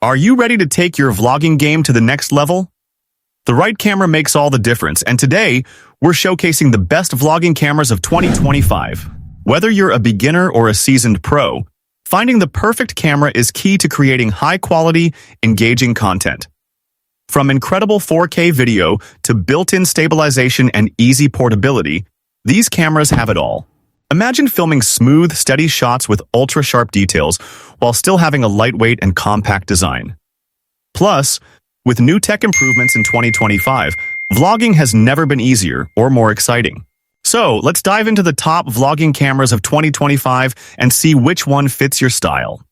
Are you ready to take your vlogging game to the next level? The right camera makes all the difference, and today, we're showcasing the best vlogging cameras of 2025. Whether you're a beginner or a seasoned pro, finding the perfect camera is key to creating high-quality, engaging content. From incredible 4K video to built-in stabilization and easy portability, these cameras have it all. Imagine filming smooth, steady shots with ultra-sharp details while still having a lightweight and compact design. Plus, with new tech improvements in 2025, vlogging has never been easier or more exciting. So, let's dive into the top vlogging cameras of 2025 and see which one fits your style.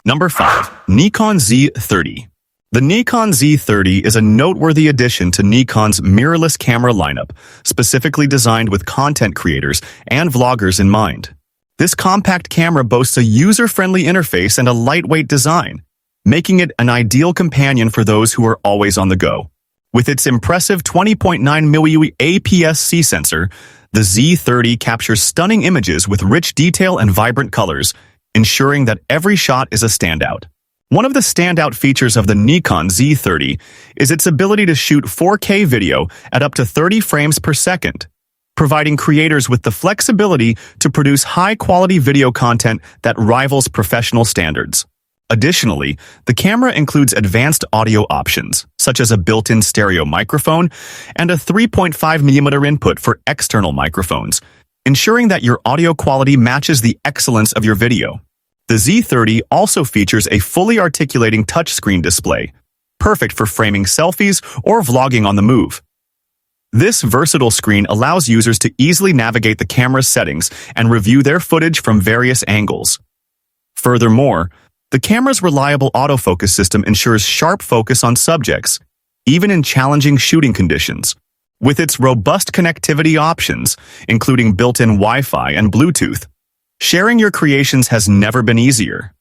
Number 5. Nikon Z30. The Nikon Z30 is a noteworthy addition to Nikon's mirrorless camera lineup, specifically designed with content creators and vloggers in mind. This compact camera boasts a user-friendly interface and a lightweight design, making it an ideal companion for those who are always on the go. With its impressive 20.9mm APS-C sensor, the Z30 captures stunning images with rich detail and vibrant colors, ensuring that every shot is a standout. One of the standout features of the Nikon Z30 is its ability to shoot 4K video at up to 30 frames per second, providing creators with the flexibility to produce high-quality video content that rivals professional standards. Additionally, the camera includes advanced audio options, such as a built-in stereo microphone and a 3.5mm input for external microphones, ensuring that your audio quality matches the excellence of your video. The Z30 also features a fully articulating touchscreen display, perfect for framing selfies or vlogging on the move. This versatile screen allows users to easily navigate the camera's settings and review their footage from various angles. Furthermore, the camera's reliable autofocus system ensures sharp focus on subjects, even in challenging shooting conditions. With its robust connectivity options, including built-in Wi-Fi and Bluetooth, sharing your creations has never been easier.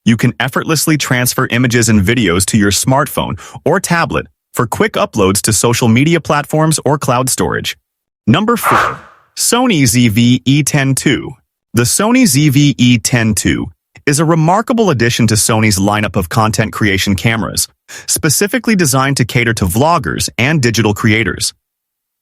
You can effortlessly transfer images and videos to your smartphone or tablet for quick uploads to social media platforms or cloud storage. Number 4. Sony ZV-E10 II. The Sony ZV-E10 II is a remarkable addition to Sony's lineup of content creation cameras, specifically designed to cater to vloggers and digital creators.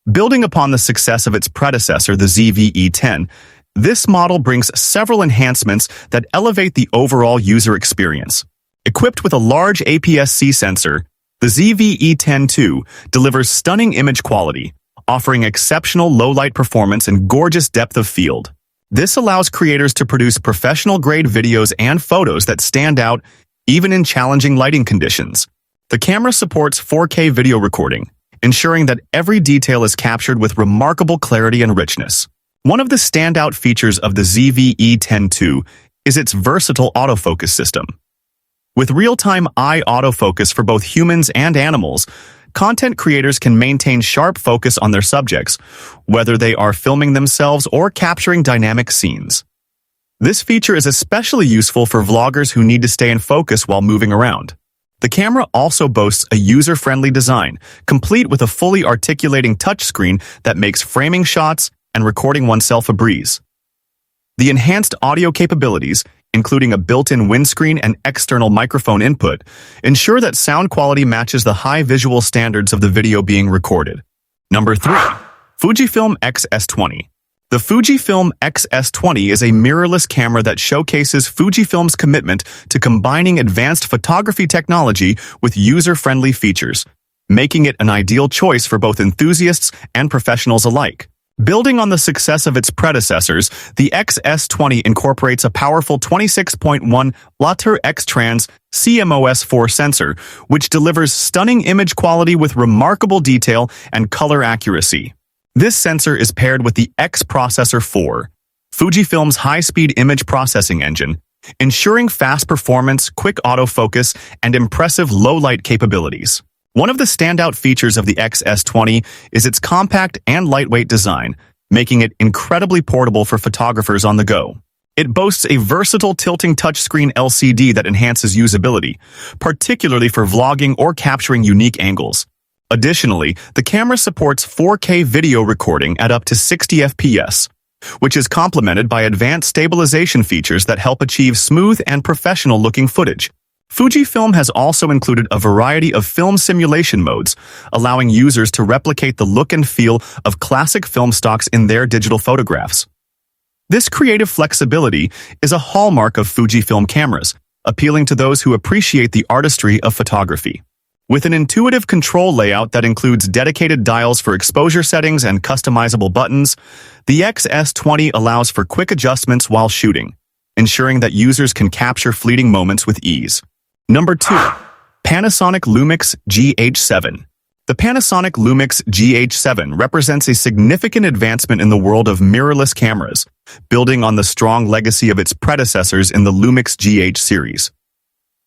Building upon the success of its predecessor, the ZV-E10, this model brings several enhancements that elevate the overall user experience. Equipped with a large APS-C sensor, the ZV-E10 II delivers stunning image quality, offering exceptional low-light performance and gorgeous depth of field. This allows creators to produce professional-grade videos and photos that stand out even in challenging lighting conditions. The camera supports 4K video recording, ensuring that every detail is captured with remarkable clarity and richness. One of the standout features of the ZV-E10 II is its versatile autofocus system. With real-time eye autofocus for both humans and animals, content creators can maintain sharp focus on their subjects, whether they are filming themselves or capturing dynamic scenes. This feature is especially useful for vloggers who need to stay in focus while moving around. The camera also boasts a user-friendly design, complete with a fully articulating touchscreen that makes framing shots and recording oneself a breeze. The enhanced audio capabilities, including a built-in windscreen and external microphone input, ensure that sound quality matches the high visual standards of the video being recorded. Number 3. Fujifilm X-S20. The Fujifilm X-S20 is a mirrorless camera that showcases Fujifilm's commitment to combining advanced photography technology with user-friendly features, making it an ideal choice for both enthusiasts and professionals alike. Building on the success of its predecessors, the X-S20 incorporates a powerful 26.1 Laser X-Trans CMOS4 sensor, which delivers stunning image quality with remarkable detail and color accuracy. This sensor is paired with the X-Processor 4, Fujifilm's high-speed image processing engine, ensuring fast performance, quick autofocus, and impressive low-light capabilities. One of the standout features of the X-S20 is its compact and lightweight design, making it incredibly portable for photographers on the go. It boasts a versatile tilting touchscreen LCD that enhances usability, particularly for vlogging or capturing unique angles. Additionally, the camera supports 4K video recording at up to 60 FPS, which is complemented by advanced stabilization features that help achieve smooth and professional-looking footage. Fujifilm has also included a variety of film simulation modes, allowing users to replicate the look and feel of classic film stocks in their digital photographs. This creative flexibility is a hallmark of Fujifilm cameras, appealing to those who appreciate the artistry of photography. With an intuitive control layout that includes dedicated dials for exposure settings and customizable buttons, the XS20 allows for quick adjustments while shooting, ensuring that users can capture fleeting moments with ease. Number 2. Panasonic Lumix GH7. The Panasonic Lumix GH7 represents a significant advancement in the world of mirrorless cameras, building on the strong legacy of its predecessors in the Lumix GH series.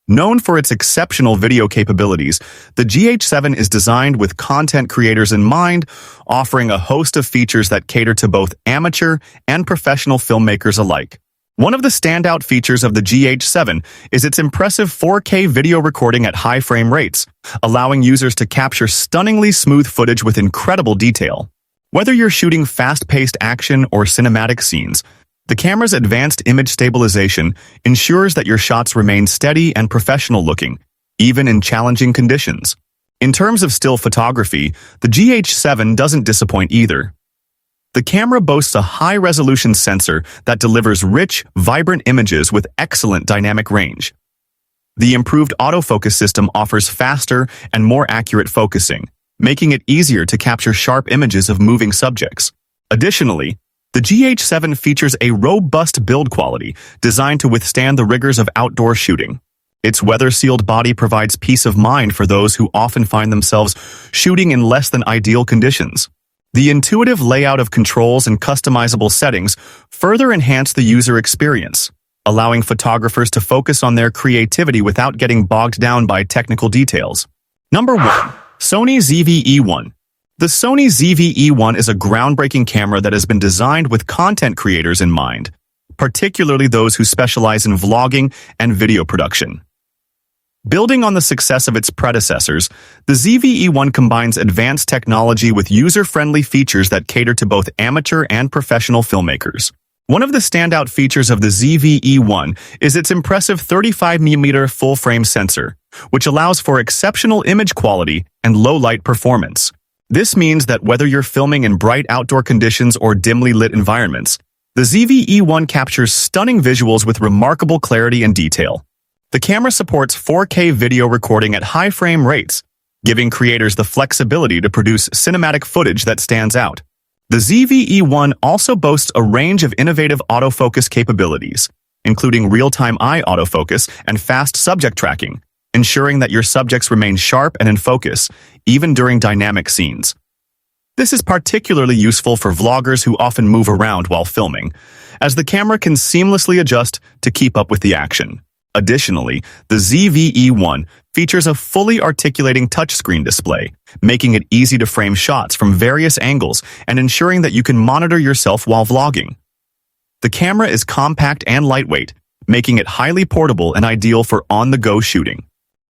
Known for its exceptional video capabilities, the GH7 is designed with content creators in mind, offering a host of features that cater to both amateur and professional filmmakers alike. One of the standout features of the GH7 is its impressive 4K video recording at high frame rates, allowing users to capture stunningly smooth footage with incredible detail. Whether you're shooting fast-paced action or cinematic scenes, the camera's advanced image stabilization ensures that your shots remain steady and professional-looking, even in challenging conditions. In terms of still photography, the GH7 doesn't disappoint either. The camera boasts a high-resolution sensor that delivers rich, vibrant images with excellent dynamic range. The improved autofocus system offers faster and more accurate focusing, making it easier to capture sharp images of moving subjects. Additionally, the GH7 features a robust build quality designed to withstand the rigors of outdoor shooting. Its weather-sealed body provides peace of mind for those who often find themselves shooting in less than ideal conditions. The intuitive layout of controls and customizable settings further enhance the user experience, allowing photographers to focus on their creativity without getting bogged down by technical details. Number 1. Sony ZV-E1. The Sony ZV-E1 is a groundbreaking camera that has been designed with content creators in mind, particularly those who specialize in vlogging and video production. Building on the success of its predecessors, the ZV-E1 combines advanced technology with user-friendly features that cater to both amateur and professional filmmakers. One of the standout features of the ZV-E1 is its impressive 35mm full-frame sensor, which allows for exceptional image quality and low-light performance. This means that whether you're filming in bright outdoor conditions or dimly lit environments, the ZV-E1 captures stunning visuals with remarkable clarity and detail. The camera supports 4K video recording at high frame rates, giving creators the flexibility to produce cinematic footage that stands out. The ZV-E1 also boasts a range of innovative autofocus capabilities, including real-time eye autofocus and fast subject tracking, ensuring that your subjects remain sharp and in focus, even during dynamic scenes. This is particularly useful for vloggers who often move around while filming, as the camera can seamlessly adjust to keep up with the action. Additionally, the ZV-E1 features a fully articulating touchscreen display, making it easy to frame shots from various angles and ensuring that you can monitor yourself while vlogging. The camera is compact and lightweight, making it highly portable and ideal for on-the-go shooting.